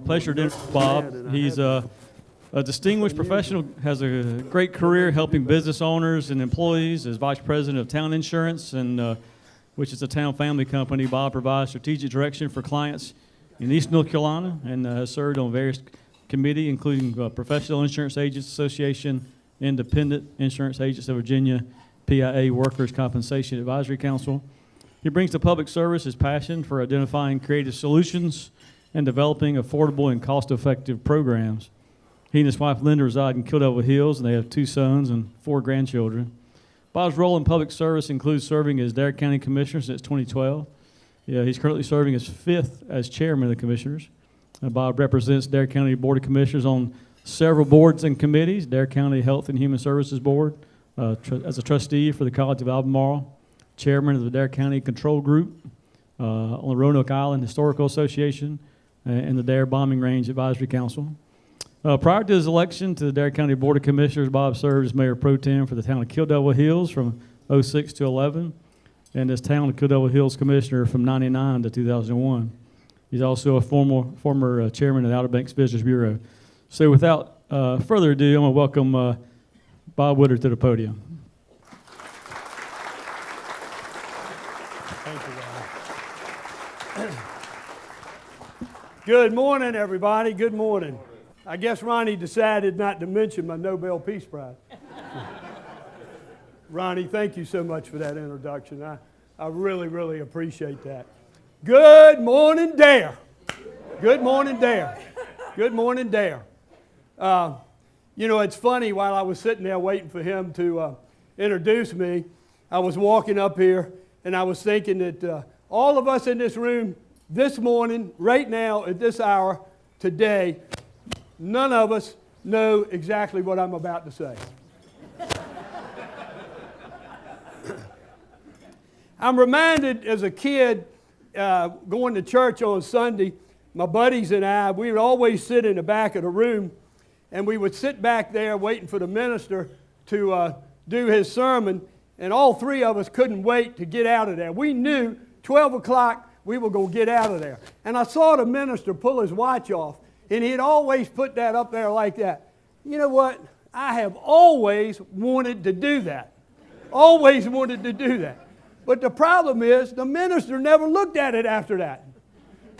pleasure to introduce Bob. He's a distinguished professional, has a great career helping business owners and employees as Vice President of Town Insurance, and which is a town family company. Bob provides strategic direction for clients in East North Carolina and has served on various committees, including Professional Insurance Agents Association, Independent Insurance Agents of Virginia, PIA Workers' Compensation Advisory Council. He brings to public service his passion for identifying creative solutions and developing affordable and cost-effective programs. He and his wife Linda reside in Kill Devil Hills, and they have 2 sons and 4 grandchildren. Bob's role in public service includes serving as Dare County Commissioner since 2012. He's currently serving his 5th as Chairman of the Commissioners. Bob represents Dare County Board of Commissioners on several boards and committees: Dare County Health and Human Services Board, as a trustee for the College of Albemarle, Chairman of the Dare County Control Group, on the Roanoke Island Historical Association, and the Dare Bombing Range Advisory Council. Prior to his election to the Dare County Board of Commissioners, Bob served as Mayor Pro Tem for the town of Kill Devil Hills from 2006 to 2011, and as town of Kill Devil Hills Commissioner from 1999 to 2001. He's also a former chairman of the Outer Banks Business Bureau. So without further ado, I'm going to welcome Bob Woodard to the podium. Thank you, Ronnie. Good morning, everybody. Good morning. I guess Ronnie decided not to mention my Nobel Peace Prize. Ronnie, thank you so much for that introduction. I really, really appreciate that. Good morning, Dare. Good morning, Dare. Good morning, Dare. You know, it's funny, while I was sitting there waiting for him to introduce me, I was walking up here and I was thinking that all of us in this room this morning, right now, at this hour, today, none of us know exactly what I'm about to say. I'm reminded as a kid, going to church on Sunday, my buddies and I, we would always sit in the back of the room, and we would sit back there waiting for the minister to do his sermon, and all 3 of us couldn't wait to get out of there. We knew 12 o'clock we were going to get out of there. And I saw the minister pull his watch off, and he'd always put that up there like that. You know what? I have always wanted to do that. Always wanted to do that. But the problem is, the minister never looked at it after that.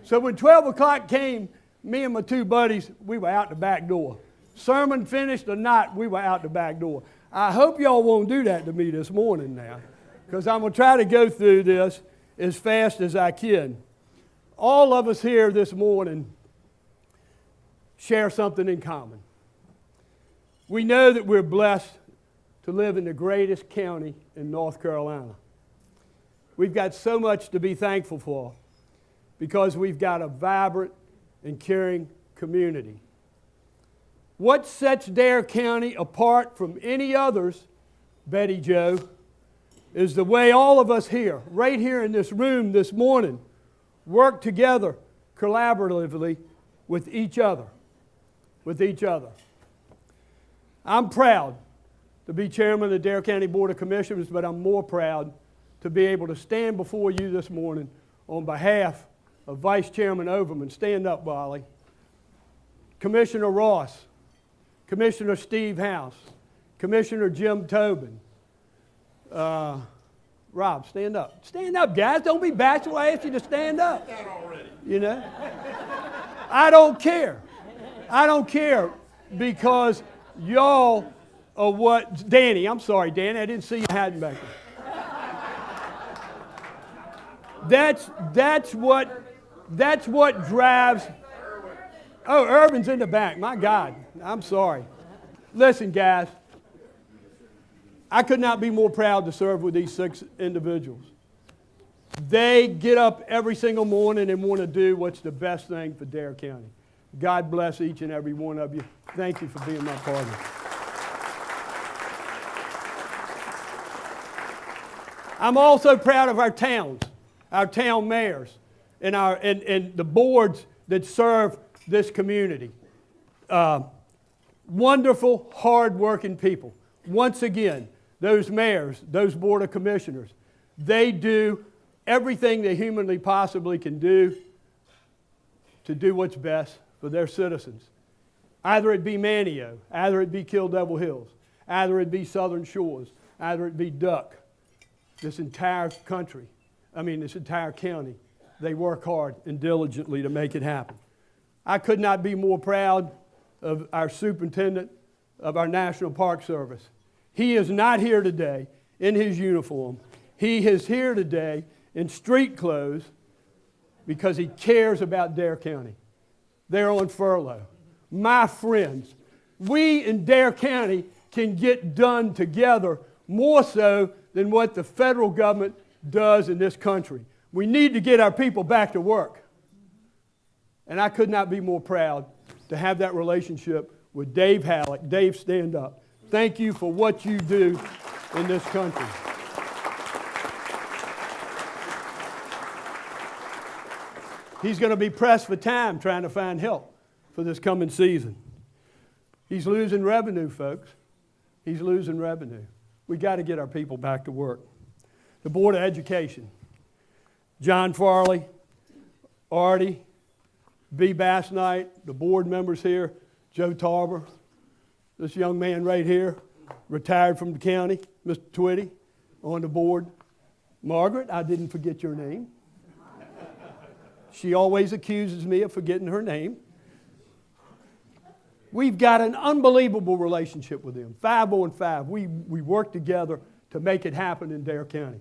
So when 12 o'clock came, me and my 2 buddies, we were out the back door. Sermon finished or not, we were out the back door. I hope y'all won't do that to me this morning now, because I'm going to try to go through this as fast as I can. All of us here this morning share something in common. We know that we're blessed to live in the greatest county in North Carolina. We've got so much to be thankful for because we've got a vibrant and caring community. What sets Dare County apart from any others, Betty Jo, is the way all of us here, right here in this room this morning, work together collaboratively with each other. With each other. I'm proud to be chairman of the Dare County Board of Commissioners, but I'm more proud to be able to stand before you this morning on behalf of Vice Chairman Overman. Stand up, Wally. Commissioner Ross, Commissioner Steve House, Commissioner Jim Tobin. Rob, stand up. Stand up, guys. Don't be bashful. I asked you to stand up. You know? I don't care. I don't care because y'all are what... Danny, I'm sorry, Danny. I didn't see you hiding back there. That's what drives... Oh, Irvin's in the back. My God. I'm sorry. Listen, guys. I could not be more proud to serve with these 6 individuals. They get up every single morning and want to do what's the best thing for Dare County. God bless each and every one of you. Thank you for being my partner. I'm also proud of our towns, our town mayors, and the boards that serve this community. Wonderful, hard-working people. Once again, those mayors, those board of commissioners, they do everything they humanly possibly can do to do what's best for their citizens. Either it be Manteo, either it be Kill Devil Hills, either it be Southern Shores, either it be Duck. This entire this entire county, they work hard and diligently to make it happen. I could not be more proud of our superintendent of our National Park Service. He is not here today in his uniform. He is here today in street clothes because he cares about Dare County. They're on furlough. My friends, we in Dare County can get done together more so than what the federal government does in this country. We need to get our people back to work. And I could not be more proud to have that relationship with Dave Halleck. Dave, stand up. Thank you for what you do in this country. He's going to be pressed for time trying to find help for this coming season. He's losing revenue, folks. He's losing revenue. We got to get our people back to work. The Board of Education. John Farley, Artie, B. Bass Knight, the board members here, Joe Tarver, this young man right here, retired from the county, Mr. Twitty, on the board. Margaret, I didn't forget your name. She always accuses me of forgetting her name. We've got an unbelievable relationship with them. 5 on 5. We work together to make it happen in Dare County.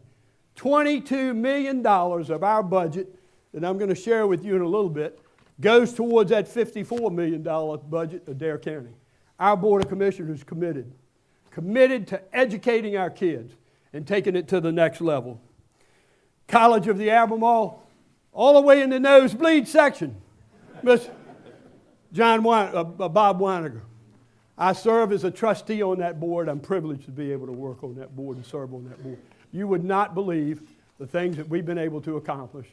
$22 million of our budget, that I'm going to share with you in a little bit, goes towards that $54 million budget of Dare County. Our Board of Commissioners is committed to educating our kids and taking it to the next level. College of the Albemarle, all the way in the nosebleed section. Miss Bob Weiniger. I serve as a trustee on that board. I'm privileged to be able to work on that board and serve on that board. You would not believe the things that we've been able to accomplish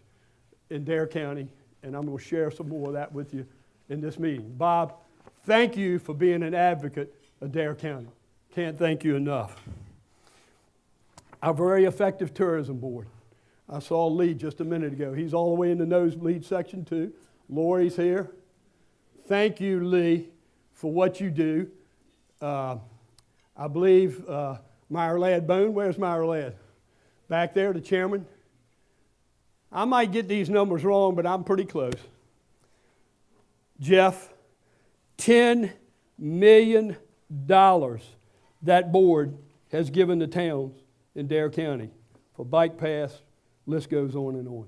in Dare County, and I'm going to share some more of that with you in this meeting. Bob, thank you for being an advocate of Dare County. Can't thank you enough. Our very effective tourism board. I saw Lee just a minute ago. He's all the way in the nosebleed section too. Lori's here. Thank you, Lee, for what you do. I believe Meyer Ladd Bone, where's Meyer Ladd? Back there, the chairman. I might get these numbers wrong, but I'm pretty close. Jeff, $10 million that board has given the towns in Dare County for bike paths. List goes on and on.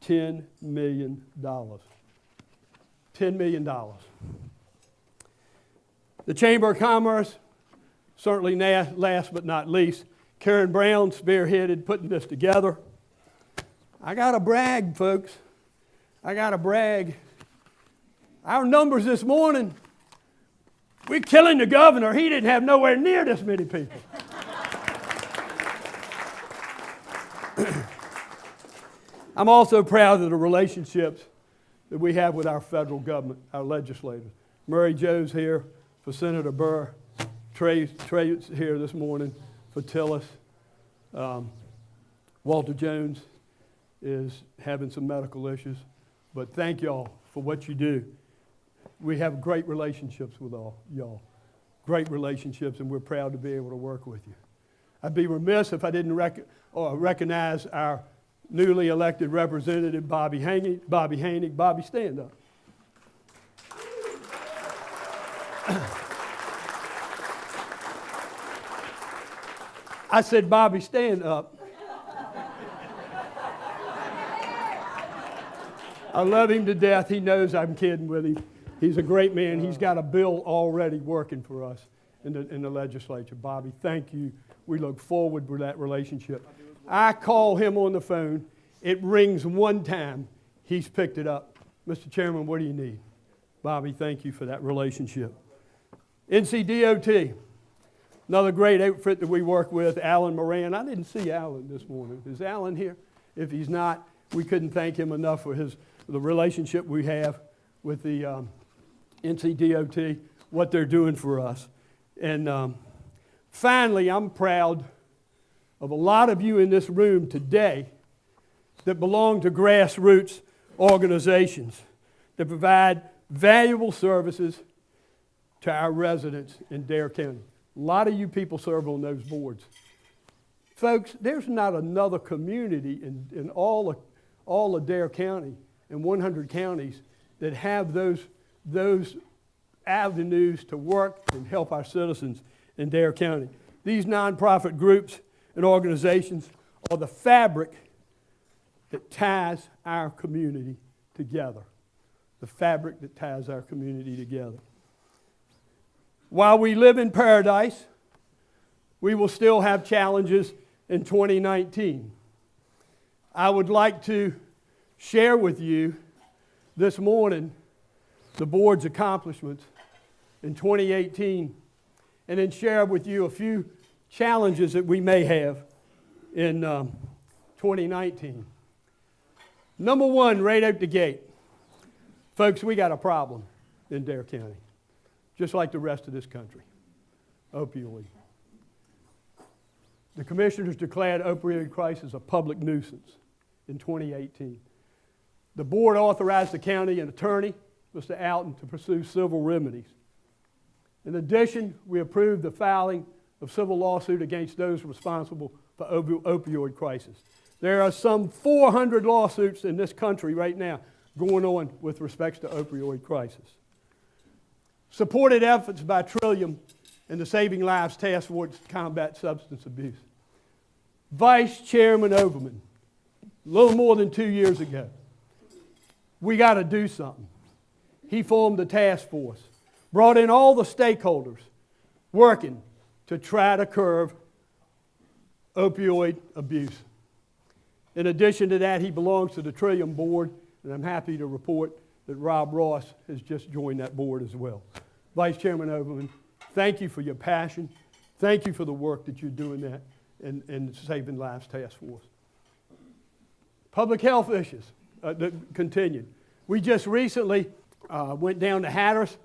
$10 million. $10 million. The Chamber of Commerce, certainly last but not least, Karen Brown spearheaded putting this together. I got to brag, folks. I got to brag. Our numbers this morning, we're killing the governor. He didn't have nowhere near this many people. I'm also proud of the relationships that we have with our federal government, our legislators. Murray Joe's here for Senator Burr. Trey's here this morning for Tillis. Walter Jones is having some medical issues. But thank y'all for what you do. We have great relationships with all y'all. Great relationships, and we're proud to be able to work with you. I'd be remiss if I didn't recognize our newly elected representative, Bobby Haney. Bobby, stand up. I said, Bobby, stand up. I love him to death. He knows I'm kidding with him. He's a great man. He's got a bill already working for us in the legislature. Bobby, thank you. We look forward to that relationship. I call him on the phone. It rings one time. He's picked it up. Mr. Chairman, what do you need? Bobby, thank you for that relationship. NCDOT, another great outfit that we work with, Alan Moran. I didn't see Alan this morning. Is Alan here? If he's not, we couldn't thank him enough for the relationship we have with the NCDOT, what they're doing for us. And finally, I'm proud of a lot of you in this room today that belong to grassroots organizations that provide valuable services to our residents in Dare County. A lot of you people serve on those boards. Folks, there's not another community in all of Dare County and 100 counties that have those avenues to work and help our citizens in Dare County. These nonprofit groups and organizations are the fabric that ties our community together. The fabric that ties our community together. While we live in paradise, we will still have challenges in 2019. I would like to share with you this morning the board's accomplishments in 2018, and then share with you a few challenges that we may have in 2019. Number one, right out the gate. Folks, we got a problem in Dare County, just like the rest of this country. Opioid. The commissioners declared opioid crisis a public nuisance in 2018. The board authorized the county and attorney, Mr. Alton, to pursue civil remedies. In addition, we approved the filing of civil lawsuit against those responsible for opioid crisis. There are some 400 lawsuits in this country right now going on with respect to opioid crisis. Supported efforts by Trillium and the Saving Lives Task Force to combat substance abuse. Vice Chairman Overman, a little more than 2 years ago, we got to do something. He formed a task force, brought in all the stakeholders working to try to curb opioid abuse. In addition to that, he belongs to the Trillium board, and I'm happy to report that Rob Ross has just joined that board as well. Vice Chairman Overman, thank you for your passion. Thank you for the work that you're doing that in the Saving Lives Task Force. Public health issues continued. We just recently went down to Hatteras.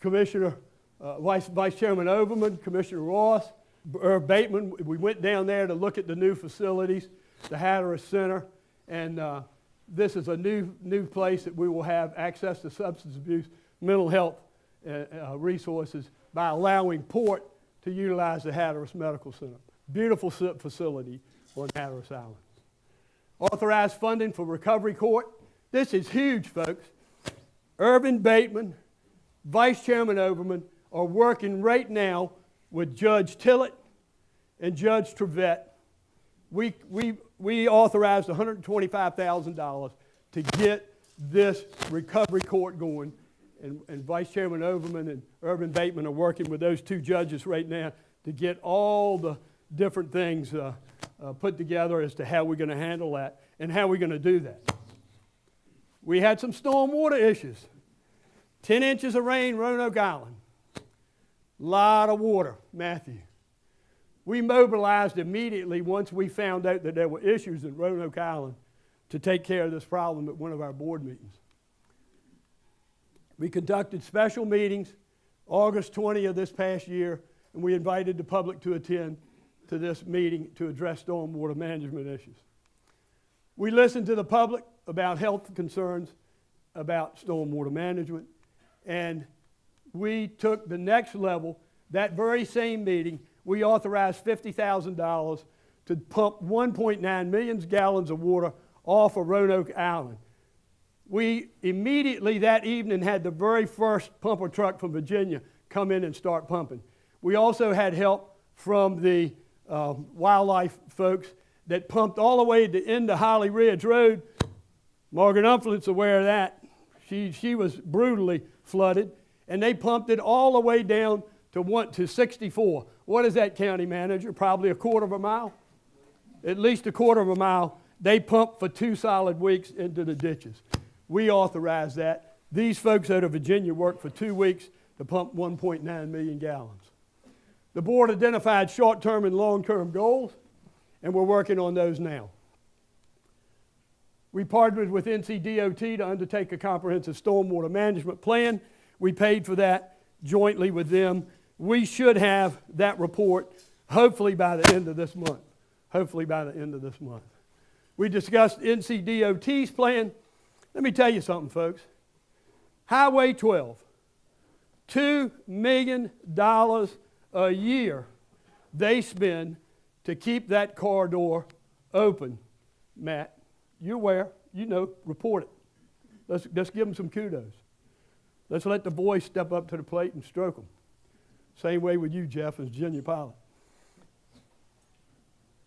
Vice Chairman Overman, Commissioner Ross, Irv Bateman, we went down there to look at the new facilities, the Hatteras Center, and this is a new place that we will have access to substance abuse, mental health resources by allowing Port to utilize the Hatteras Medical Center. Beautiful facility on Hatteras Island. Authorized funding for Recovery Court. This is huge, folks. Irvin Bateman, Vice Chairman Overman are working right now with Judge Tillett and Judge Trevette. We authorized $125,000 to get this recovery court going, and Vice Chairman Overman and Irvin Bateman are working with those two judges right now to get all the different things put together as to how we're going to handle that and how we're going to do that. We had some stormwater issues. 10 inches of rain, Roanoke Island. A lot of water, Matthew. We mobilized immediately once we found out that there were issues in Roanoke Island to take care of this problem at one of our board meetings. We conducted special meetings August 20 of this past year, and we invited the public to attend to this meeting to address stormwater management issues. We listened to the public about health concerns about stormwater management, and we took the next level. That very same meeting, we authorized $50,000 to pump 1.9 million gallons of water off of Roanoke Island. We immediately that evening had the very first pumper truck from Virginia come in and start pumping. We also had help from the wildlife folks that pumped all the way to the end of Holly Ridge Road. Margaret Umflint's aware of that. She was brutally flooded, and they pumped it all the way down to 64. What is that, County Manager? Probably a quarter of a mile? At least a quarter of a mile. They pumped for 2 solid weeks into the ditches. We authorized that. These folks out of Virginia worked for 2 weeks to pump 1.9 million gallons. The board identified short-term and long-term goals, and we're working on those now. We partnered with NCDOT to undertake a comprehensive stormwater management plan. We paid for that jointly with them. We should have that report hopefully by the end of this month. Hopefully by the end of this month. We discussed NCDOT's plan. Let me tell you something, folks. Highway 12, $2 million a year they spend to keep that corridor open. Matt, you're aware, you know, report it. Let's give them some kudos. Let's let the boys step up to the plate and stroke them. Same way with you, Jeff, as junior pilot.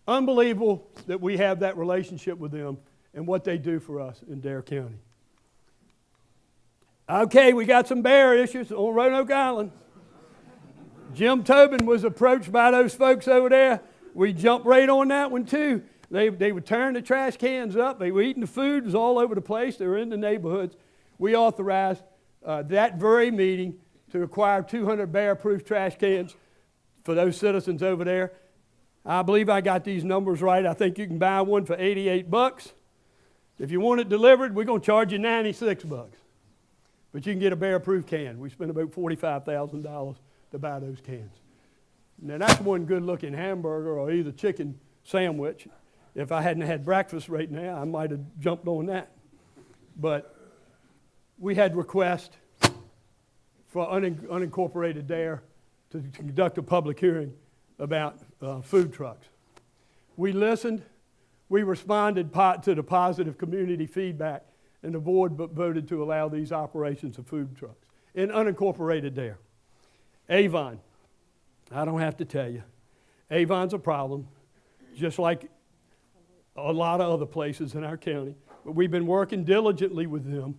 Unbelievable that we have that relationship with them and what they do for us in Dare County. Okay, we got some bear issues on Roanoke Island. Jim Tobin was approached by those folks over there. We jumped right on that one too. They would turn the trash cans up. They were eating the food. It was all over the place. They were in the neighborhoods. We authorized that very meeting to acquire 200 bear-proof trash cans for those citizens over there. I believe I got these numbers right. I think you can buy one for $88. If you want it delivered, we're going to charge you $96. But you can get a bear-proof can. We spent about $45,000 to buy those cans. Now, that's one good-looking hamburger or either chicken sandwich. If I hadn't had breakfast right now, I might have jumped on that. But we had requests for unincorporated Dare to conduct a public hearing about food trucks. We listened. We responded to the positive community feedback, and the board voted to allow these operations of food trucks in unincorporated Dare. Avon, I don't have to tell you, Avon's a problem, just like a lot of other places in our county. But we've been working diligently with them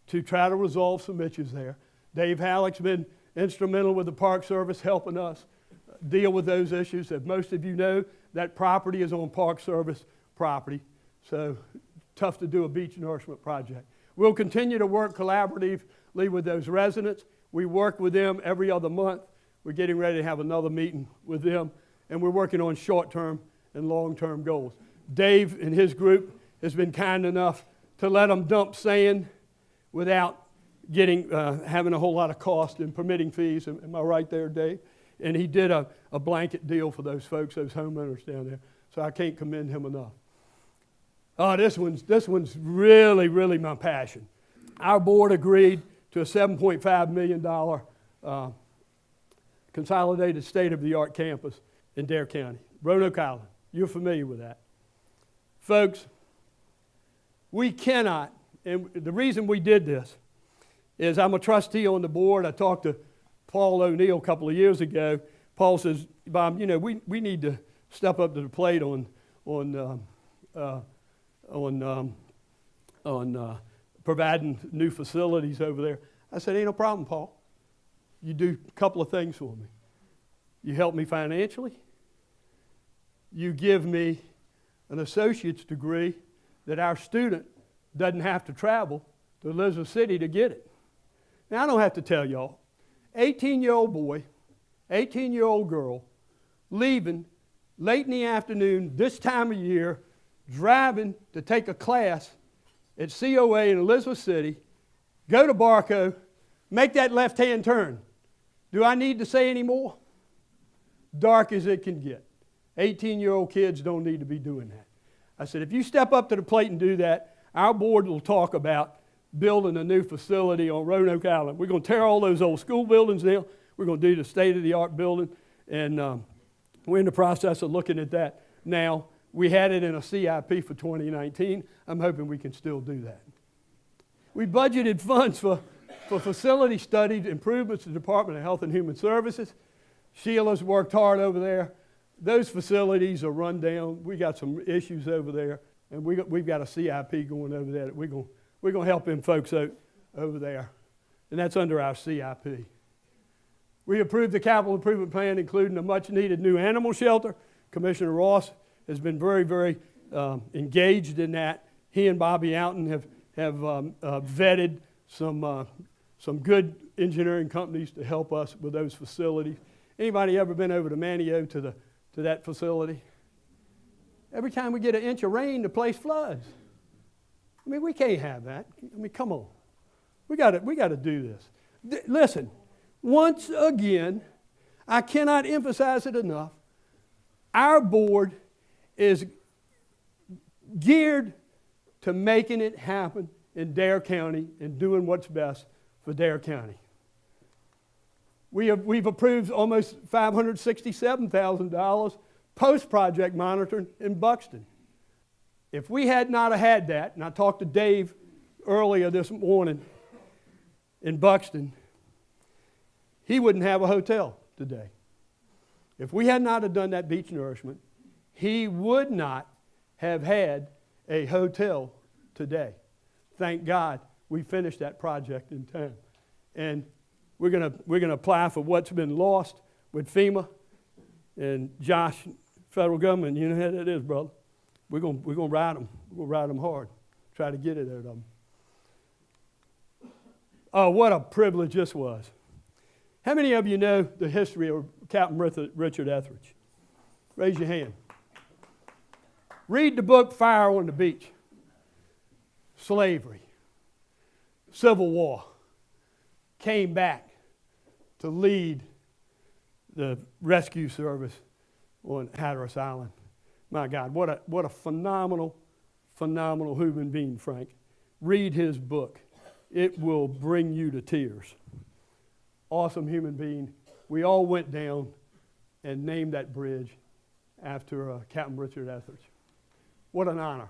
to try to resolve some issues there. Dave Halleck's been instrumental with the Park Service helping us deal with those issues. As most of you know, that property is on Park Service property, so tough to do a beach nourishment project. We'll continue to work collaboratively with those residents. We work with them every other month. We're getting ready to have another meeting with them, and we're working on short-term and long-term goals. Dave and his group has been kind enough to let them dump sand without having a whole lot of cost in permitting fees. Am I right there, Dave? And he did a blanket deal for those folks, those homeowners down there. So I can't commend him enough. Oh, this one's really, really my passion. Our board agreed to a $7.5 million consolidated state-of-the-art campus in Dare County, Roanoke Island. You're familiar with that. Folks, we cannot, and the reason we did this is I'm a trustee on the board. I talked to Paul O'Neill a couple of years ago. Paul says, Bob, you know, we need to step up to the plate on providing new facilities over there. I said, ain't no problem, Paul. You do a couple of things for me. You help me financially. You give me an associate's degree that our student doesn't have to travel to Elizabeth City to get it. Now, I don't have to tell y'all, 18-year-old boy, 18-year-old girl, leaving late in the afternoon this time of year, driving to take a class at COA in Elizabeth City, go to Barco, make that left-hand turn. Do I need to say any more? Dark as it can get. 18-year-old kids don't need to be doing that. I said, if you step up to the plate and do that, our board will talk about building a new facility on Roanoke Island. We're going to tear all those old school buildings down. We're going to do the state-of-the-art building, and we're in the process of looking at that now. We had it in a CIP for 2019. I'm hoping we can still do that. We budgeted funds for facility studies, improvements to the Department of Health and Human Services. Sheila's worked hard over there. Those facilities are run down. We got some issues over there, and we've got a CIP going over there that we're going to help them folks out over there, and that's under our CIP. We approved the capital improvement plan, including a much-needed new animal shelter. Commissioner Ross has been very, very engaged in that. He and Bobby Outen have vetted some good engineering companies to help us with those facilities. Anybody ever been over to Manio to that facility? Every time we get an inch of rain, the place floods. I mean, we can't have that. I mean, come on. We got to do this. Listen, once again, I cannot emphasize it enough. Our board is geared to making it happen in Dare County and doing what's best for Dare County. We've approved almost $567,000 post-project monitoring in Buxton. If we had not had that, and I talked to Dave earlier this morning in Buxton, he wouldn't have a hotel today. If we had not have done that beach nourishment, he would not have had a hotel today. Thank God we finished that project in time. And we're gonna apply for what's been lost with FEMA. And Josh, federal government, you know how that is, brother. We're gonna ride them. We'll ride them hard. Try to get it out of them. Oh, what a privilege this was. How many of you know the history of Captain Richard Etheridge? Raise your hand. Read the book Fire on the Beach. Slavery. Civil War. Came back to lead the rescue service on Hatteras Island. My God, what a phenomenal human being, Frank. Read his book. It will bring you to tears. Awesome human being. We all went down and named that bridge after Captain Richard Etheridge. What an honor.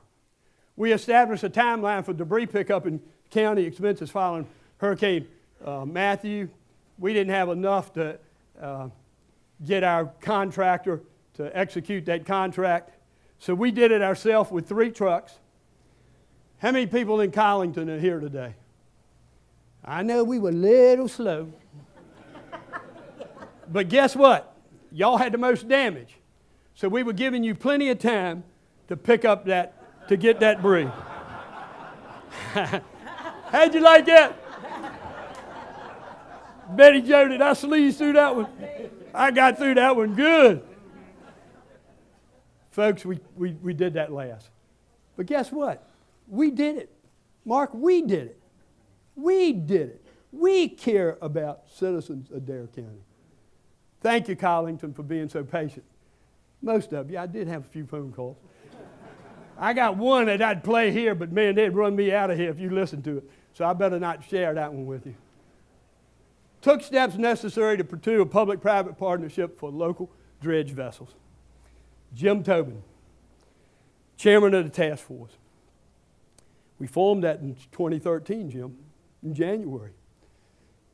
We established a timeline for debris pickup and county expenses following Hurricane Matthew. We didn't have enough to get our contractor to execute that contract, so we did it ourselves with 3 trucks. How many people in Collington are here today? I know we were a little slow. But guess what? Y'all had the most damage. So we were giving you plenty of time to pick up to get that debris. How'd you like that? Betty Jo, did I sleaze through that one? I got through that one good. Folks, we did that last. But guess what? We did it. Mark, we did it. We did it. We care about citizens of Dare County. Thank you, Collington, for being so patient. Most of you. I did have a few phone calls. I got one that I'd play here, but man, they'd run me out of here if you listened to it. So I better not share that one with you. Took steps necessary to pursue a public-private partnership for local dredge vessels. Jim Tobin, chairman of the task force. We formed that in 2013, Jim, in January,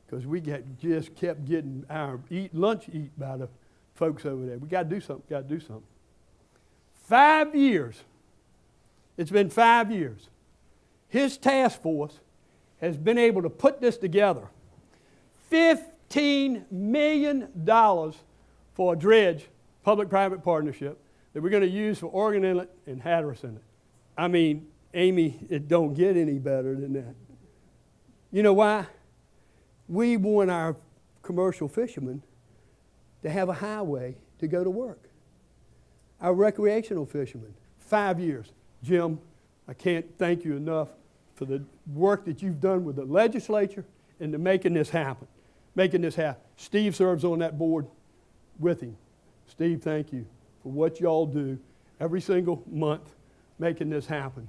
because we just kept getting our lunch eaten by the folks over there. We got to do something, 5 years. It's been 5 years. His task force has been able to put this together. $15 million for a dredge, public-private partnership, that we're going to use for Oregon Inlet and Hatteras Inlet. I mean, Amy, it don't get any better than that. You know why? We want our commercial fishermen to have a highway to go to work. Our recreational fishermen, 5 years. Jim, I can't thank you enough for the work that you've done with the legislature and to making this happen. Steve serves on that board with him. Steve, thank you for what y'all do every single month making this happen.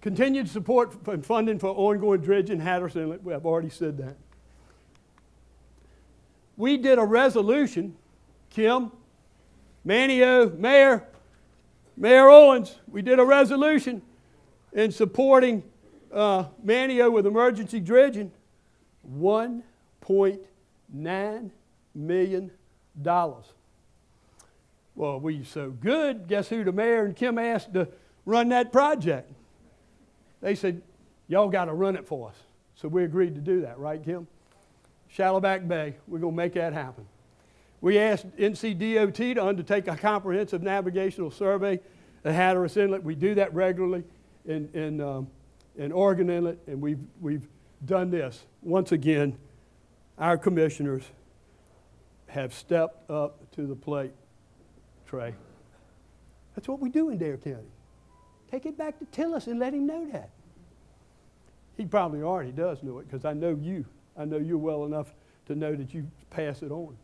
Continued support and funding for ongoing dredging Hatteras Inlet. I've already said that. We did a resolution, Kim, Manio, Mayor Owens, we did a resolution in supporting Manio with emergency dredging, $1.9 million. Well, we so good, guess who the mayor and Kim asked to run that project? They said, y'all got to run it for us. So we agreed to do that, right, Kim? Shallowback Bay, we're going to make that happen. We asked NCDOT to undertake a comprehensive navigational survey at Hatteras Inlet. We do that regularly in Oregon Inlet, and we've done this. Once again, our commissioners have stepped up to the plate, Trey. That's what we do in Dare County. Take it back to Tillis and let him know that. He probably already does know it because I know you. I know you well enough to know that you pass it on.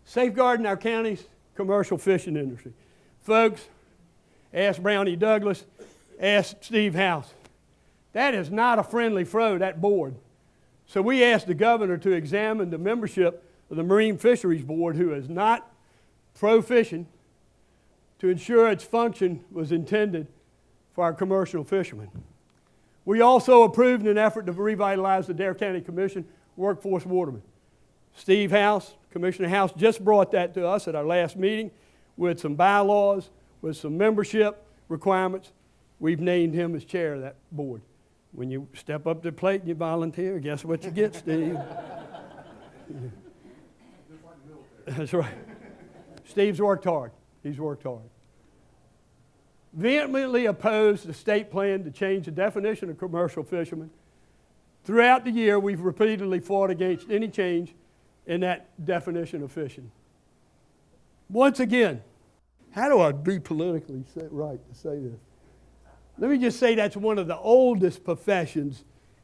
Safeguarding our county's commercial fishing industry. Folks, ask Brownie Douglas, ask Steve House. That is not a friendly foe, that board. So we asked the governor to examine the membership of the Marine Fisheries Board, who is not pro-fishing, to ensure its function was intended for our commercial fishermen. We also approved an effort to revitalize the Dare County Commission Workforce Waterman. Steve House, Commissioner House, just brought that to us at our last meeting with some bylaws, with some membership requirements. We've named him as chair of that board. When you step up to the plate and you volunteer, guess what you get, Steve? That's right. Steve's worked hard. He's worked hard. Vehemently opposed the state plan to change the definition of commercial fishermen. Throughout the year, we've repeatedly fought against any change in that definition of fishing. Once again, how do I be politically right to say this? Let me just say that's one of the oldest professions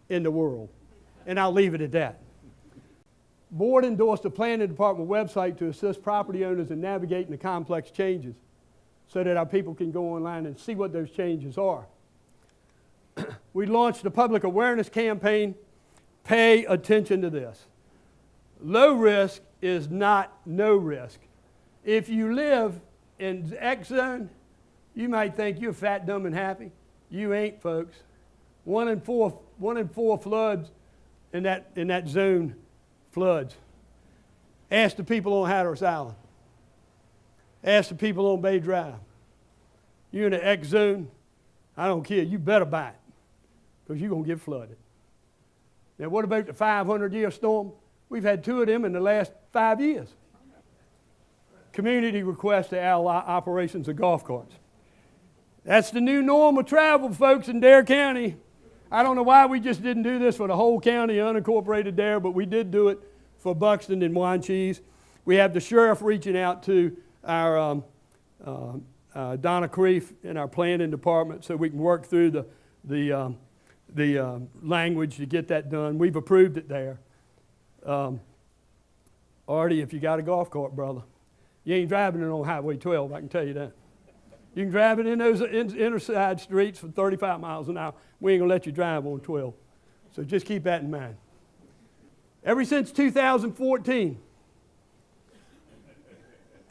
in the world, and I'll leave it at that. Board endorsed the planning department website to assist property owners in navigating the complex changes so that our people can go online and see what those changes are. We launched a public awareness campaign. Pay attention to this. Low risk is not no risk. If you live in the X zone, you might think you're fat, dumb, and happy. You ain't, folks. 1 in 4 floods in that zone floods. Ask the people on Hatteras Island. Ask the people on Bay Drive. You're in the X zone, I don't care, you better buy it, because you're going to get flooded. Now, what about the 500-year storm? We've had 2 of them in the last 5 years. Community requests to outlaw operations of golf carts. That's the new norm of travel, folks, in Dare County. I don't know why we just didn't do this for the whole county, unincorporated Dare, but we did do it for Buxton and Wanchese. We have the sheriff reaching out to our Donna Creef in our planning department so we can work through the language to get that done. We've approved it there. Artie, if you got a golf cart, brother, you ain't driving it on Highway 12, I can tell you that. You can drive it in those inner side streets for 35 miles an hour. We ain't going to let you drive on 12. So just keep that in mind. Ever since 2014,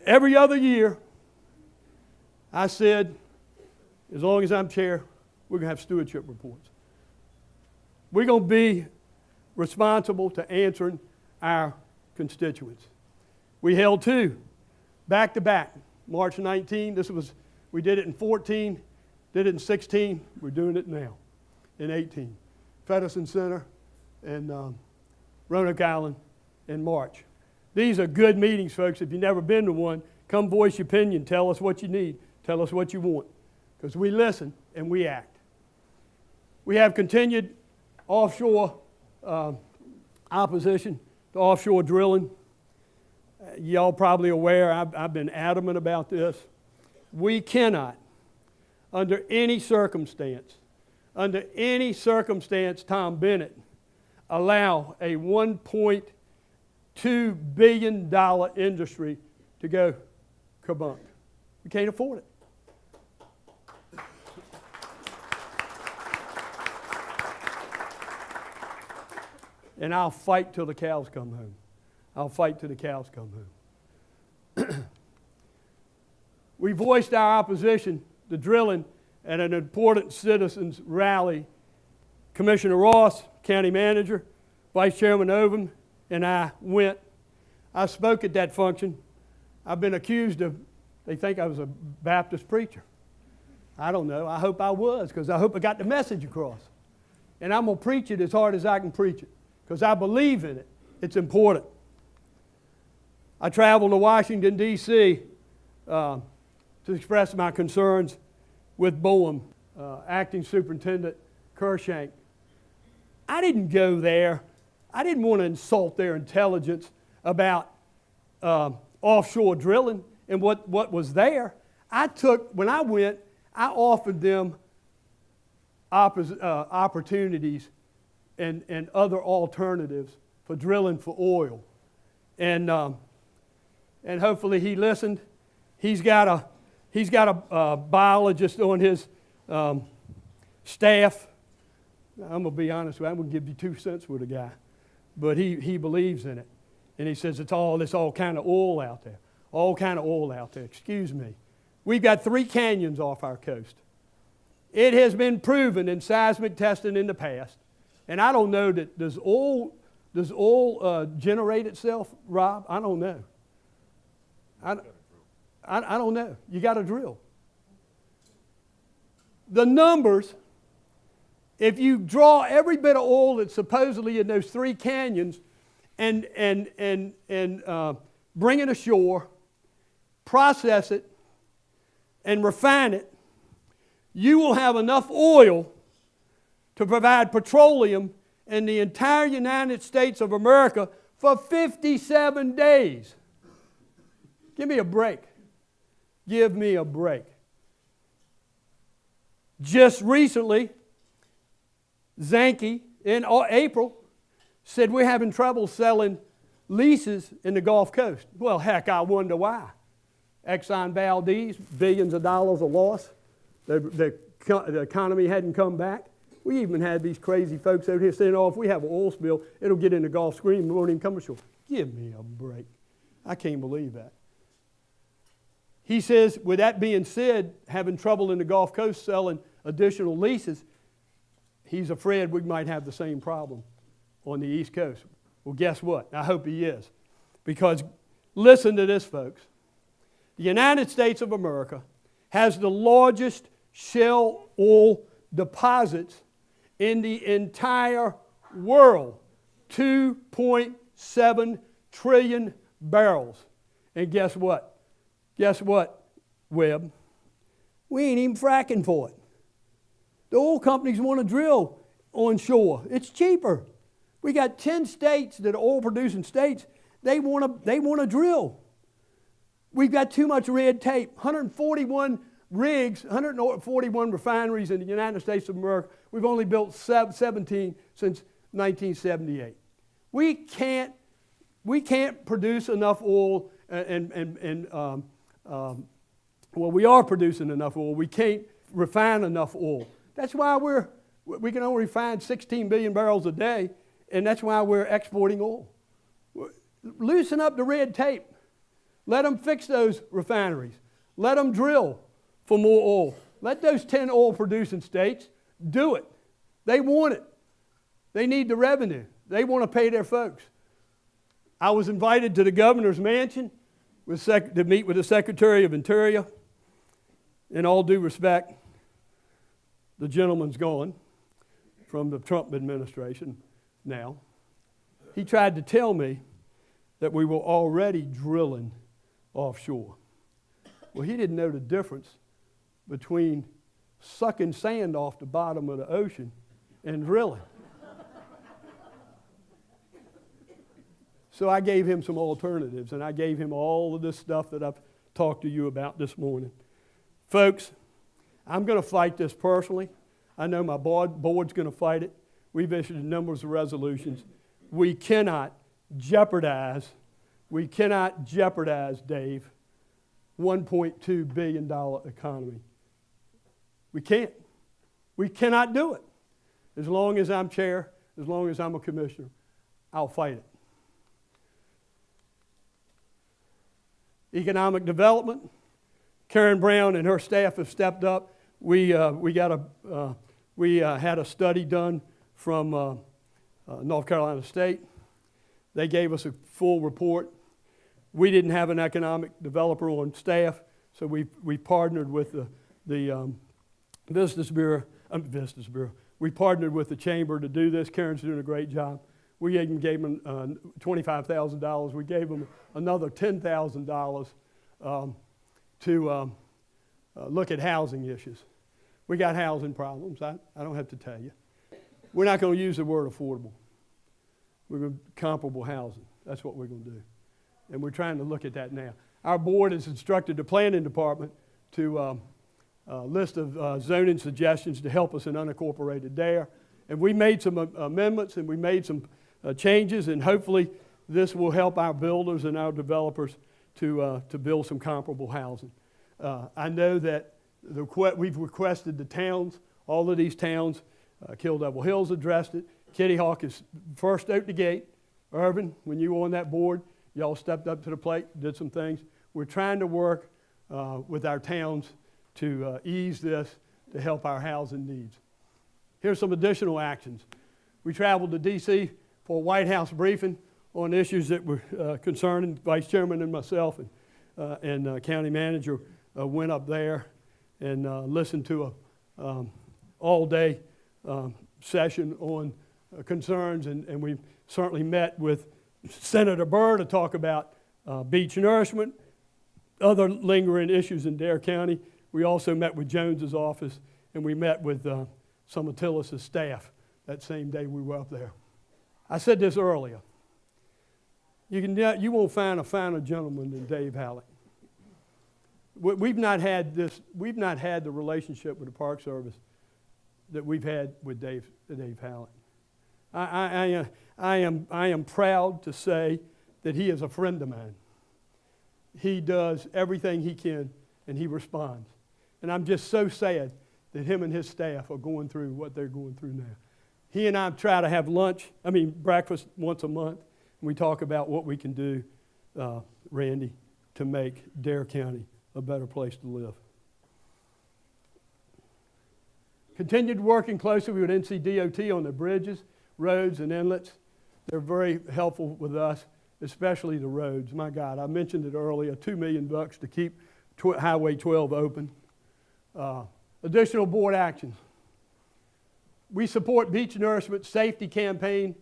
every other year, I said, as long as I'm chair, we're going to have stewardship reports. We're going to be responsible to answering our constituents. We held 2 back to back. March 19, we did it in 14, did it in 16, we're doing it now in 18. Feddersen Center and Roanoke Island in March. These are good meetings, folks. If you've never been to one, come voice your opinion. Tell us what you need. Tell us what you want. Because we listen and we act. We have continued offshore opposition to offshore drilling. Y'all probably aware, I've been adamant about this. We cannot, under any circumstance, Tom Bennett, allow a $1.2 billion industry to go kabunk. We can't afford it. And I'll fight till the cows come home. I'll fight till the cows come home. We voiced our opposition to drilling at an important citizens rally. Commissioner Ross, county manager, Vice Chairman Ovum, and I went. I spoke at that function. I've been accused of, they think I was a Baptist preacher. I don't know. I hope I was, because I hope I got the message across. And I'm going to preach it as hard as I can preach it, because I believe in it. It's important. I traveled to Washington, D.C. To express my concerns with BOEM, Acting Superintendent Kershank. I didn't go there. I didn't want to insult their intelligence about offshore drilling and what was there. When I went, I offered them opportunities and other alternatives for drilling for oil. And hopefully he listened. He's got a biologist on his staff, I'm going to be honest with you, I'm going to give you 2 cents with a guy. But he believes in it. And he says it's all kind of oil out there. All kind of oil out there. Excuse me. We've got 3 canyons off our coast. It has been proven in seismic testing in the past. And I don't know that does oil generate itself, Rob? I don't know. I don't know. You got to drill. The numbers, if you draw every bit of oil that's supposedly in those 3 canyons and bring it ashore, process it, and refine it, you will have enough oil to provide petroleum in the entire United States of America for 57 days. Give me a break. Give me a break. Just recently, Zanke in April said we're having trouble selling leases in the Gulf Coast. Well, heck, I wonder why. Exxon Valdez, billions of dollars of loss. The economy hadn't come back. We even had these crazy folks out here saying, oh, if we have an oil spill, it'll get in the Gulf Stream. We won't even come ashore. Give me a break. I can't believe that. He says, with that being said, having trouble in the Gulf Coast selling additional leases, he's afraid we might have the same problem on the East Coast. Well, guess what? I hope he is. Because listen to this, folks. The United States of America has the largest shale oil deposits in the entire world. 2.7 trillion barrels. And guess what? Guess what, Webb? We ain't even fracking for it. The oil companies want to drill onshore. It's cheaper. We got 10 states that are oil-producing states. They want to drill. We've got too much red tape. 141 rigs, 141 refineries in the United States of America. We've only built 17 since 1978. We can't produce enough oil, well, we are producing enough oil. We can't refine enough oil. That's why we can only refine 16 billion barrels a day, and that's why we're exporting oil. Loosen up the red tape. Let them fix those refineries. Let them drill for more oil. Let those 10 oil-producing states do it. They want it. They need the revenue. They want to pay their folks. I was invited to the governor's mansion to meet with the Secretary of Interior. In all due respect, the gentleman's gone from the Trump administration now. He tried to tell me that we were already drilling offshore. Well, he didn't know the difference between sucking sand off the bottom of the ocean and drilling. So I gave him some alternatives, and I gave him all of this stuff that I've talked to you about this morning. Folks, I'm going to fight this personally. I know my board's going to fight it. We've issued a number of resolutions. We cannot jeopardize, Dave, $1.2 billion economy. We can't. We cannot do it. As long as I'm chair, as long as I'm a commissioner, I'll fight it. Economic development, Karen Brown and her staff have stepped up. We had a study done from North Carolina State. They gave us a full report. We didn't have an economic developer on staff, so we partnered with the Business Bureau. We partnered with the chamber to do this. Karen's doing a great job. We even gave them $25,000. We gave them another $10,000 to look at housing issues. We got housing problems. I don't have to tell you. We're not going to use the word affordable. We're going to comparable housing. That's what we're going to do. And we're trying to look at that now. Our board has instructed the planning department to list of zoning suggestions to help us in unincorporated there. And we made some amendments and we made some changes, and hopefully this will help our builders and our developers to build some comparable housing. I know that we've requested the towns, all of these towns, Kill Devil Hills addressed it. Kitty Hawk is first out the gate. Irvin, when you were on that board, y'all stepped up to the plate, did some things. We're trying to work with our towns to ease this, to help our housing needs. Here's some additional actions. We traveled to D.C. for a White House briefing on issues that were concerning Vice Chairman and myself, and County Manager went up there and listened to a all-day session on concerns, and we certainly met with Senator Burr to talk about beach nourishment, other lingering issues in Dare County. We also met with Jones's office, and we met with some of Tillis' staff that same day we were up there. I said this earlier. You won't find a finer gentleman than Dave Hallett. We've not had the relationship with the Park Service that we've had with Dave Hallett. I am proud to say that he is a friend of mine. He does everything he can, and he responds. And I'm just so sad that him and his staff are going through what they're going through now. He and I try to have breakfast once a month, and we talk about what we can do, Randy, to make Dare County a better place to live. Continued working closely with NCDOT on the bridges, roads, and inlets. They're very helpful with us, especially the roads. My God, I mentioned it earlier, $2 million to keep Highway 12 open. Additional board actions. We support beach nourishment safety campaign,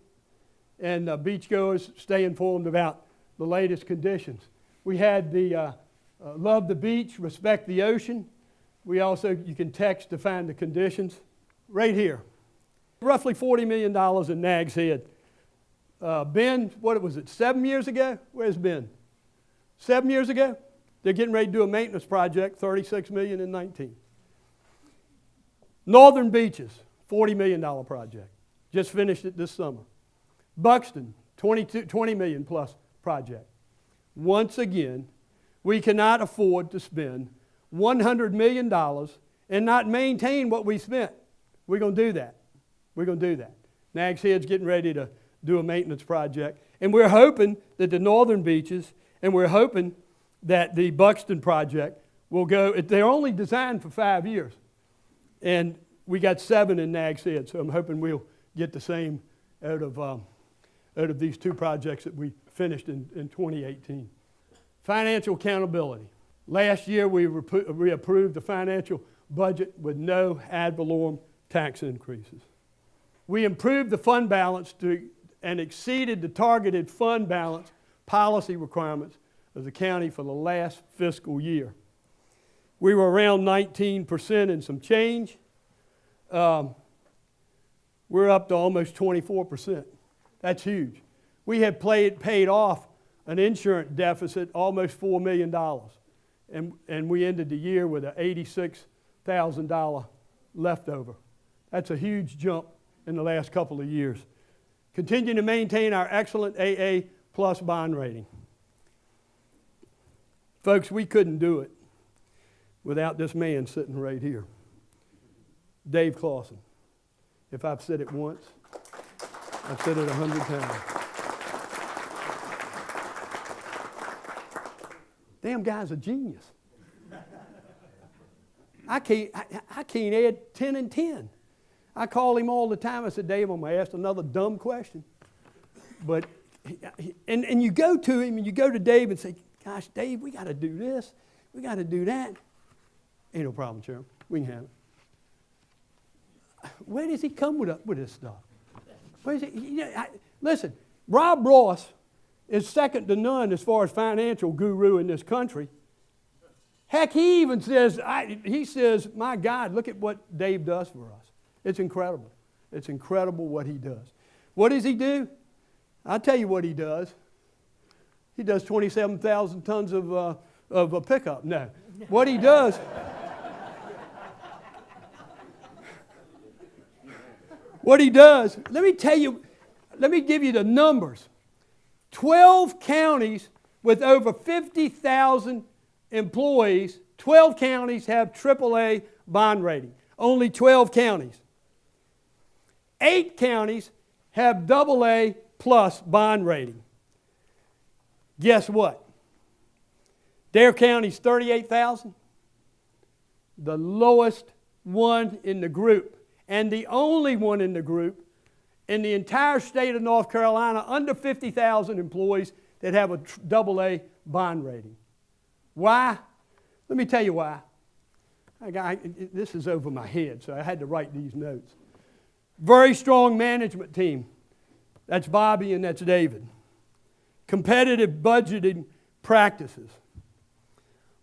and beachgoers stay informed about the latest conditions. We had the Love the Beach, Respect the Ocean. We also, you can text to find the conditions. Right here, roughly $40 million in Nags Head. Ben, what was it, 7 years ago? Where's Ben? 7 years ago? They're getting ready to do a maintenance project, $36 million in 19. Northern Beaches, $40 million project. Just finished it this summer. Buxton, $20 million plus project. Once again, we cannot afford to spend $100 million and not maintain what we spent. We're going to do that. We're going to do that. Nags Head's getting ready to do a maintenance project. And we're hoping that the Northern Beaches, and we're hoping that the Buxton project will go, they're only designed for 5 years. And we got 7 in Nags Head, so I'm hoping we'll get the same out of these 2 projects that we finished in 2018. Financial accountability. Last year we approved the financial budget with no ad valorem tax increases. We improved the fund balance and exceeded the targeted fund balance policy requirements of the county for the last fiscal year. We were around 19% and some change. We're up to almost 24%. That's huge. We have paid off an insurance deficit almost $4 million. And we ended the year with an $86,000 leftover. That's a huge jump in the last couple of years. Continue to maintain our excellent AA plus bond rating. Folks, we couldn't do it without this man sitting right here, Dave Clausen. If I've said it once, I've said it 100 times. Damn guy's a genius. I can't add 10 and 10. I call him all the time. I said, Dave, I'm going to ask another dumb question. But, and you go to him and you go to Dave and say, gosh, Dave, we got to do this. We got to do that. Ain't no problem, Chairman. We can have it. Where does he come with this stuff? Where is he? Listen, Rob Ross is second to none as far as financial guru in this country. Heck, he even says, my God, look at what Dave does for us. It's incredible. It's incredible what he does. What does he do? I'll tell you what he does. He does 27,000 tons of a pickup. No. What he does... What he does, let me give you the numbers. 12 counties with over 50,000 employees, 12 counties have AAA bond rating. Only 12 counties. 8 counties have AA plus bond rating. Guess what? Dare County's 38,000, the lowest one in the group, and the only one in the group in the entire state of North Carolina under 50,000 employees that have a AA bond rating. Why? Let me tell you why. This is over my head, so I had to write these notes. Very strong management team. That's Bobby and that's David. Competitive budgeting practices.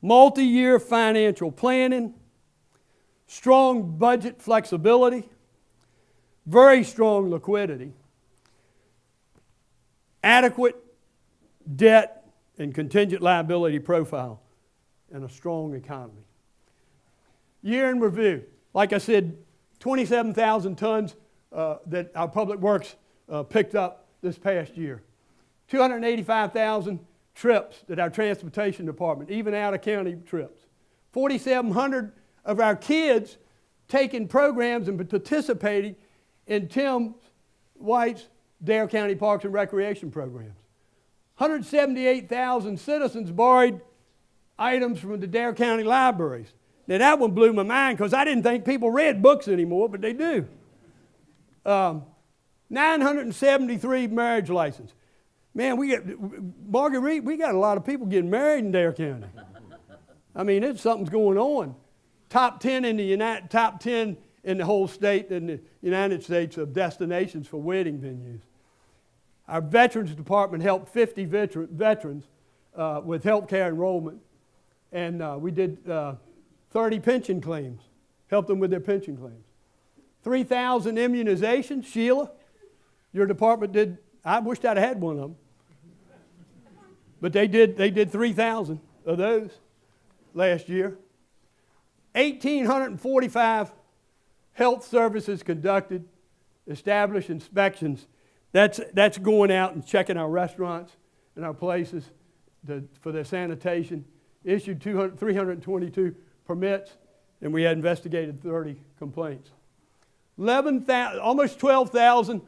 Multi-year financial planning. Strong budget flexibility. Very strong liquidity. Adequate debt and contingent liability profile. And a strong economy. Year in review. Like I said, 27,000 tons that our public works picked up this past year. 285,000 trips that our transportation department, even out of county trips. 4,700 of our kids taking programs and participating in Tim White's Dare County Parks and Recreation programs. 178,000 citizens borrowed items from the Dare County libraries. Now that one blew my mind because I didn't think people read books anymore, but they do. 973 marriage licenses. Man, Marguerite, we got a lot of people getting married in Dare County. I mean, something's going on. Top 10 in the whole state in the United States of destinations for wedding venues. Our Veterans Department helped 50 veterans with health care enrollment, and we did 30 pension claims, helped them with their pension claims. 3,000 immunizations. Sheila, your department did. I wished I'd had one of them. But they did 3,000 of those last year. 1,845 health services conducted, established inspections. That's going out and checking our restaurants and our places for their sanitation. Issued 322 permits, and we had investigated 30 complaints. 11,000, almost 12,000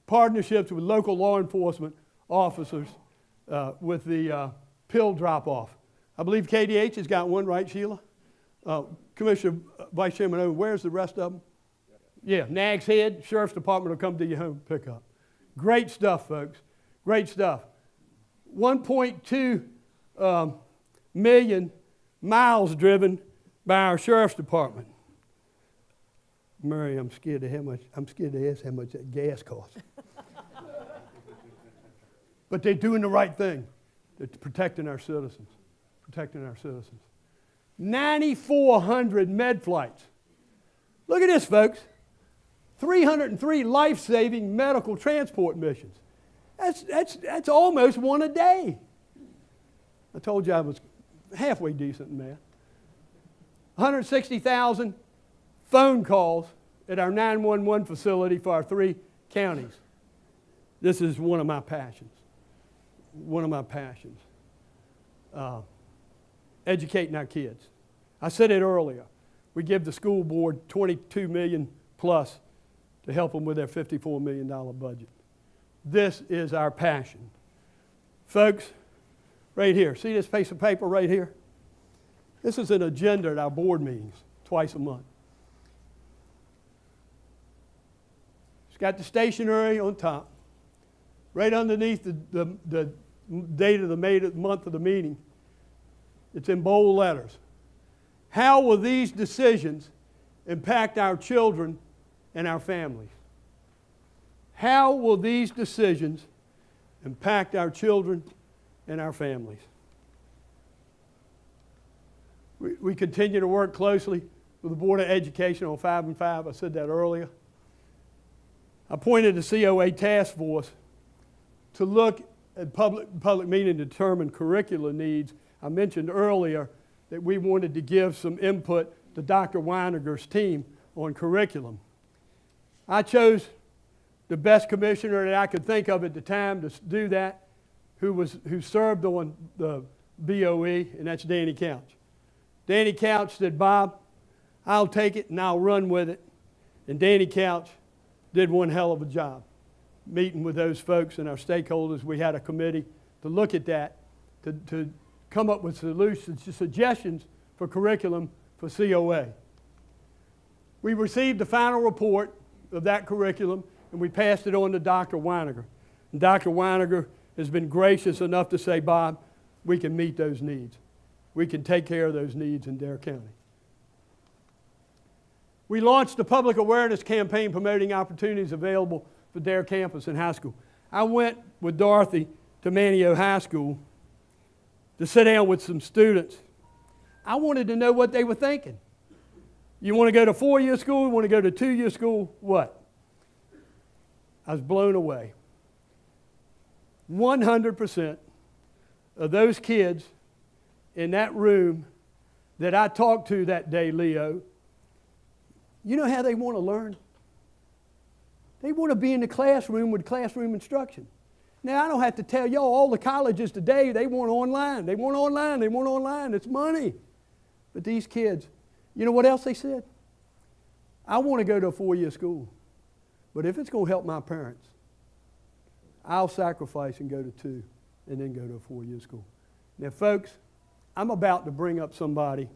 partnerships with local law enforcement officers with the pill drop-off. I believe KDH has got one, right, Sheila? Commissioner Vice Chairman Owen, where's the rest of them? Yeah, Nags Head, Sheriff's Department will come to your home pick up. Great stuff, folks. Great stuff. 1.2 million miles driven by our Sheriff's Department. Murray, I'm scared to ask how much that gas costs. But they're doing the right thing. They're protecting our citizens. 9,400 med flights. Look at this, folks. 303 life-saving medical transport missions. That's almost one a day. I told you I was halfway decent in math. 160,000 phone calls at our 911 facility for our 3 counties. This is one of my passions. Educating our kids. I said it earlier. We give the school board $22 million plus to help them with their $54 million budget. This is our passion. Folks, right here, see this piece of paper right here? This is an agenda at our board meetings twice a month. It's got the stationery on top. Right underneath the date of the month of the meeting, it's in bold letters. How will these decisions impact our children and our families? How will these decisions impact our children and our families? We continue to work closely with the Board of Education on 5 and 5. I said that earlier. I appointed a COA task force to look at public meeting to determine curricular needs. I mentioned earlier that we wanted to give some input to Dr. Weinerger's team on curriculum. I chose the best commissioner that I could think of at the time to do that, who served on the BOE, and that's Danny Couch. Danny Couch said, Bob, I'll take it and I'll run with it. And Danny Couch did one hell of a job meeting with those folks and our stakeholders. We had a committee to look at that, to come up with solutions, suggestions for curriculum for COA. We received the final report of that curriculum, and we passed it on to Dr. Weiniger. And Dr. Weiniger has been gracious enough to say, Bob, we can meet those needs. We can take care of those needs in Dare County. We launched a public awareness campaign promoting opportunities available for Dare campus and high school. I went with Dorothy to Manteo High School to sit down with some students. I wanted to know what they were thinking. You want to go to 4-year school? You want to go to 2-year school? What? I was blown away. 100% of those kids in that room that I talked to that day, Leo, you know how they want to learn? They want to be in the classroom with classroom instruction. Now, I don't have to tell y'all, all the colleges today, they want online. They want online. They want online. It's money. But these kids, you know what else they said? I want to go to a 4-year school. But if it's going to help my parents, I'll sacrifice and go to 2 and then go to a 4-year school. Now, folks, I'm about to bring up somebody.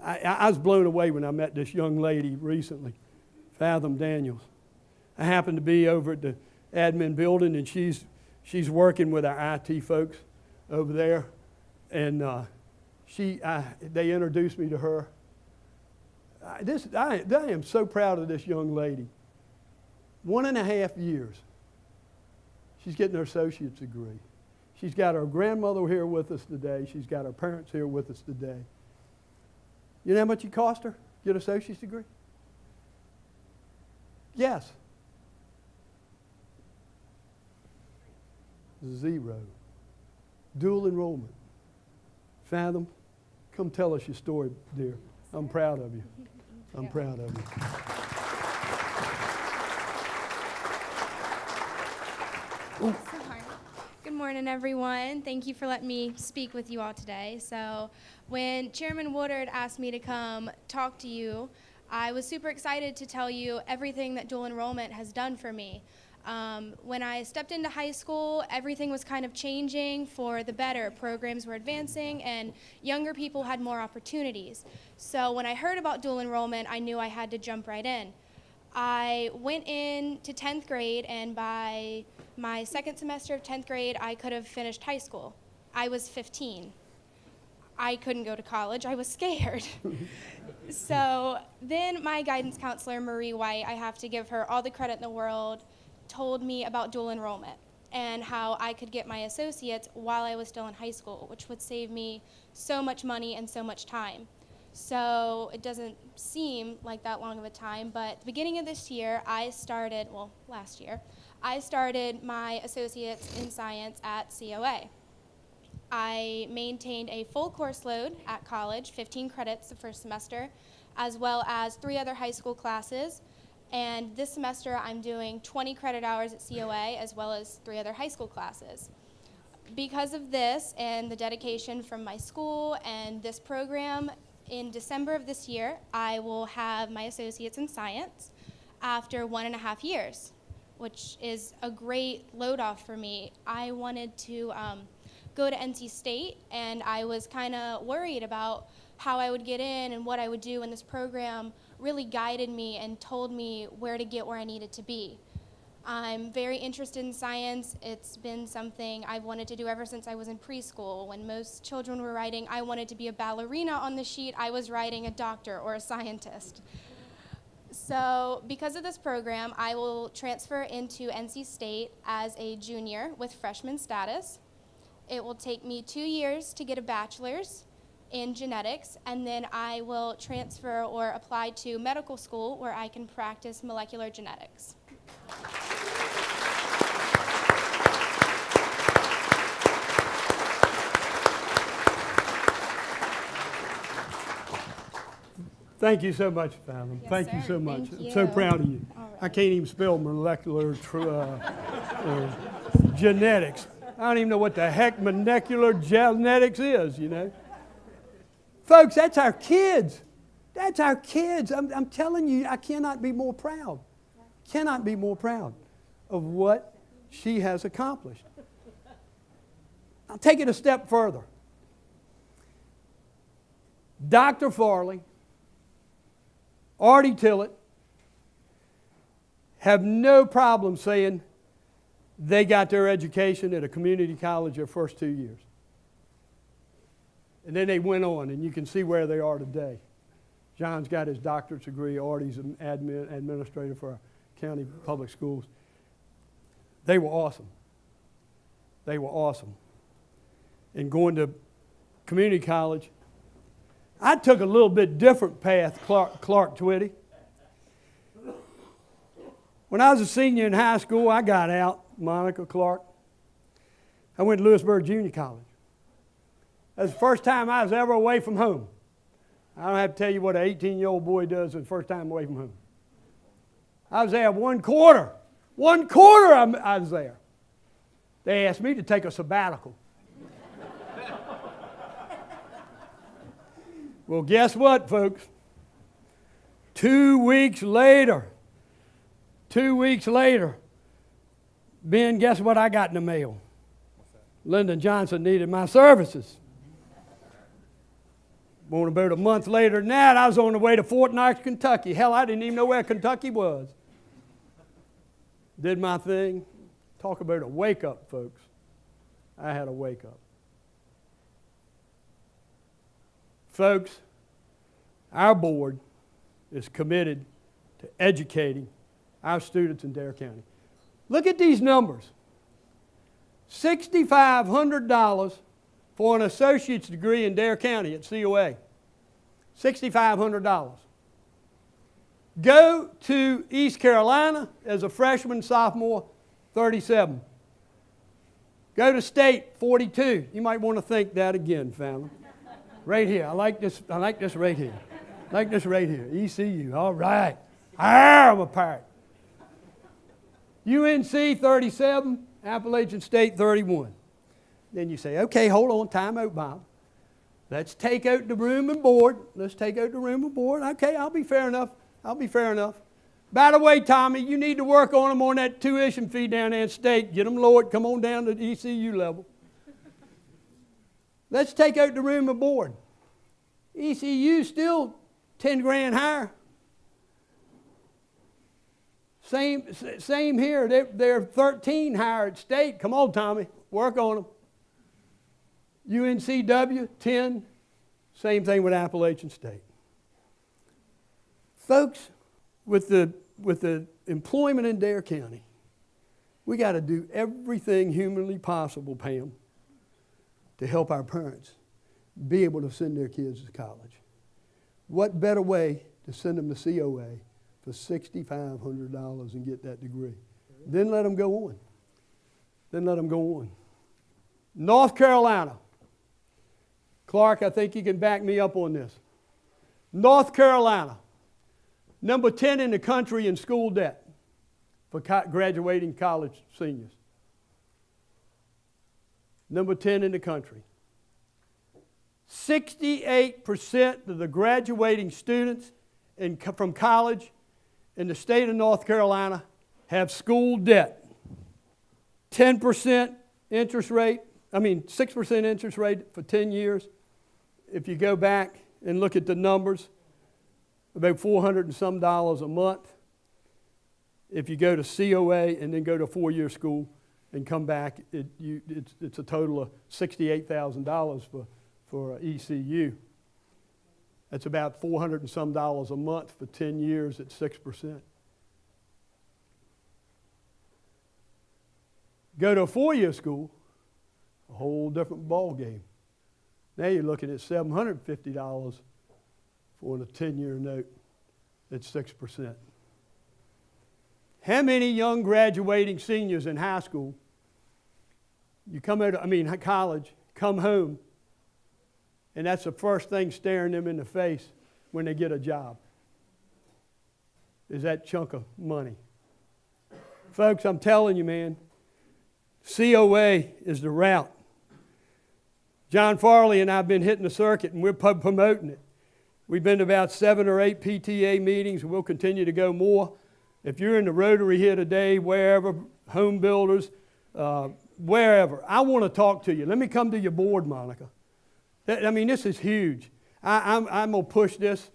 I was blown away when I met this young lady recently, Fathom Daniels. I happened to be over at the admin building, and she's working with our IT folks over there, and they introduced me to her. I am so proud of this young lady. 1.5 years. She's getting her associate's degree. She's got her grandmother here with us today. She's got her parents here with us today. You know how much it cost her to get an associate's degree? Yes. 0. Dual enrollment. Fathom, come tell us your story, dear. I'm proud of you. I'm proud of you. Good morning, everyone. Thank you for letting me speak with you all today. So when Chairman Woodard asked me to come talk to you, I was super excited to tell you everything that dual enrollment has done for me. When I stepped into high school, everything was kind of changing for the better. Programs were advancing and younger people had more opportunities. So when I heard about dual enrollment, I knew I had to jump right in. I went into 10th grade, and by my second semester of 10th grade, I could have finished high school. I was 15. I couldn't go to college. I was scared. So then my guidance counselor, Marie White, I have to give her all the credit in the world, told me about dual enrollment and how I could get my associates while I was still in high school, which would save me so much money and so much time. So it doesn't seem like that long of a time, but at the beginning of this year, last year, I started my associates in science at COA. I maintained a full course load at college, 15 credits the first semester, as well as 3 other high school classes. And this semester, I'm doing 20 credit hours at COA, as well as 3 other high school classes. Because of this and the dedication from my school and this program, in December of this year, I will have my associates in science after 1.5 years, which is a great load off for me. I wanted to go to NC State, and I was kind of worried about how I would get in and what I would do, and this program really guided me and told me where to get where I needed to be. I'm very interested in science. It's been something I've wanted to do ever since I was in preschool. When most children were writing, I wanted to be a ballerina on the sheet, I was writing a doctor or a scientist. So because of this program, I will transfer into NC State as a junior with freshman status. It will take me 2 years to get a bachelor's in genetics, and then I will transfer or apply to medical school where I can practice molecular genetics. Thank you so much, Fathom. Yes, Thank you sir. so much. Thank I'm you. so proud of you. All right. I can't even spell molecular genetics. I don't even know what the heck molecular genetics is, you know. Folks, that's our kids. That's our kids. I'm telling you, I cannot be more proud. cannot be more proud of what she has accomplished. I'll take it a step further. Dr. Farley, Artie Tillett have no problem saying they got their education at a community college their first 2 years. And then they went on, and you can see where they are today. John's got his doctorate degree. Artie's an administrator for our county public schools. They were awesome. They were awesome. And going to community college, I took a little bit different path, Clark Twitty. When I was a senior in high school, I got out, Monica Clark. I went to Lewisburg Junior College. That was the first time I was ever away from home. I don't have to tell you what an 18-year-old boy does the first time away from home. I was there 1 quarter. 1 quarter I was there. They asked me to take a sabbatical. Well, guess what, folks? 2 weeks later, Ben, guess what I got in the mail? Lyndon Johnson needed my services. Well, about a month later than that, I was on the way to Fort Knox, Kentucky. Hell, I didn't even know where Kentucky was. Did my thing. Talk about a wake-up, folks. I had a wake-up. Folks, our board is committed to educating our students in Dare County. Look at these numbers. $6,500 for an associate's degree in Dare County at COA. $6,500. Go to East Carolina as a freshman, sophomore, $37. Go to state, $42. You might want to think that again, family. Right here. I like this right here. I like this right here. ECU. All right. I'm a pirate. UNC, 37. Appalachian State, 31. Then you say, okay, hold on, time out, Bob. Let's take out the room and board. Okay, I'll be fair enough. By the way, Tommy, you need to work on them on that tuition fee down there in state. Get them lowered. Come on down to the ECU level. Let's take out the room and board. ECU still 10 grand higher. Same here. They're 13 higher at state. Come on, Tommy. Work on them. UNCW, 10. Same thing with Appalachian State. Folks, with the employment in Dare County, we got to do everything humanly possible, Pam, to help our parents be able to send their kids to college. What better way to send them to COA for $6,500 and get that degree? Then let them go on. North Carolina. Clark, I think you can back me up on this. North Carolina, number 10 in the country in school debt for graduating college seniors. Number 10 in the country. 68% of the graduating students from college in the state of North Carolina have school debt. 6% interest rate for 10 years. If you go back and look at the numbers, about $400 and some a month. If you go to COA and then go to a 4-year school and come back, it's a total of $68,000 for ECU. That's about $400 and some a month for 10 years at 6%. Go to a 4-year school, a whole different ball game. Now you're looking at $750 for a 10-year note at 6%. How many young graduating seniors in high school, college, come home, and that's the first thing staring them in the face when they get a job, is that chunk of money. Folks, I'm telling you, man, COA is the route. John Farley and I have been hitting the circuit, and we're promoting it. We've been to about 7 or 8 PTA meetings, and we'll continue to go more. If you're in the Rotary here today, wherever, home builders, wherever, I want to talk to you. Let me come to your board, Monica. This is huge. I'm going to push this,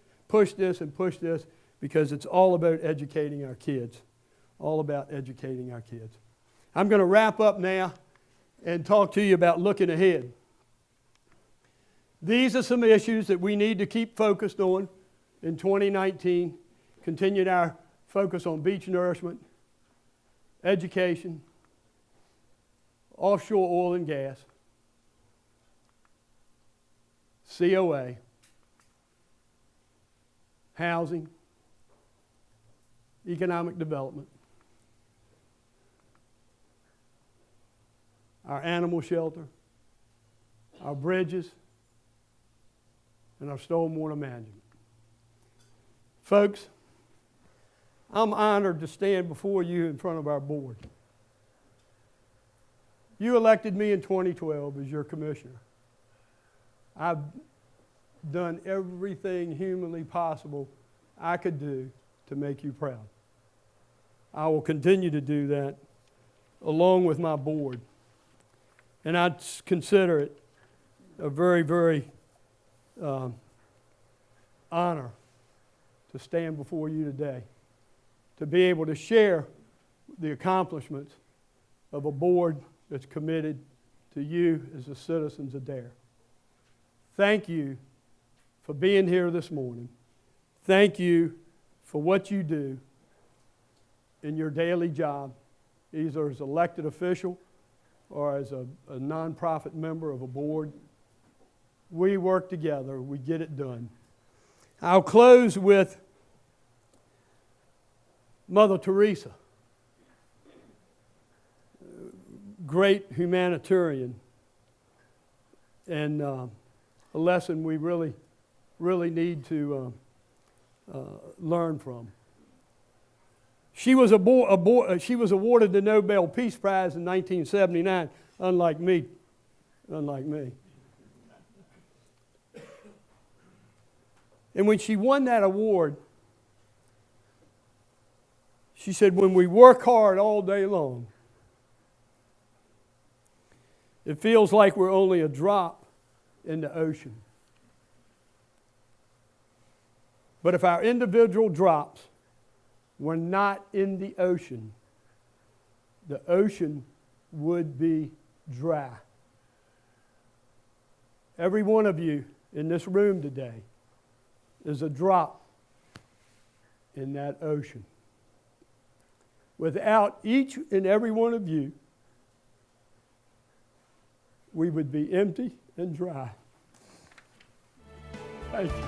because it's all about educating our kids. All about educating our kids. I'm going to wrap up now and talk to you about looking ahead. These are some issues that we need to keep focused on in 2019. Continued our focus on beach nourishment, education, offshore oil and gas, COA, housing, economic development, our animal shelter, our bridges, and our stormwater management. Folks, I'm honored to stand before you in front of our board. You elected me in 2012 as your commissioner. I've done everything humanly possible I could do to make you proud. I will continue to do that along with my board. And I consider it a very, very honor to stand before you today, to be able to share the accomplishments of a board that's committed to you as the citizens of Dare. Thank you for being here this morning. Thank you for what you do in your daily job, either as elected official or as a nonprofit member of a board. We work together, we get it done. I'll close with Mother Teresa, great humanitarian, and a lesson we really need to learn from. She was awarded the Nobel Peace Prize in 1979, unlike me. And when she won that award, she said, when we work hard all day long, it feels like we're only a drop in the ocean. But if our individual drops were not in the ocean would be dry. Every one of you in this room today is a drop in that ocean. Without each and every one of you, we would be empty and dry. Thank you.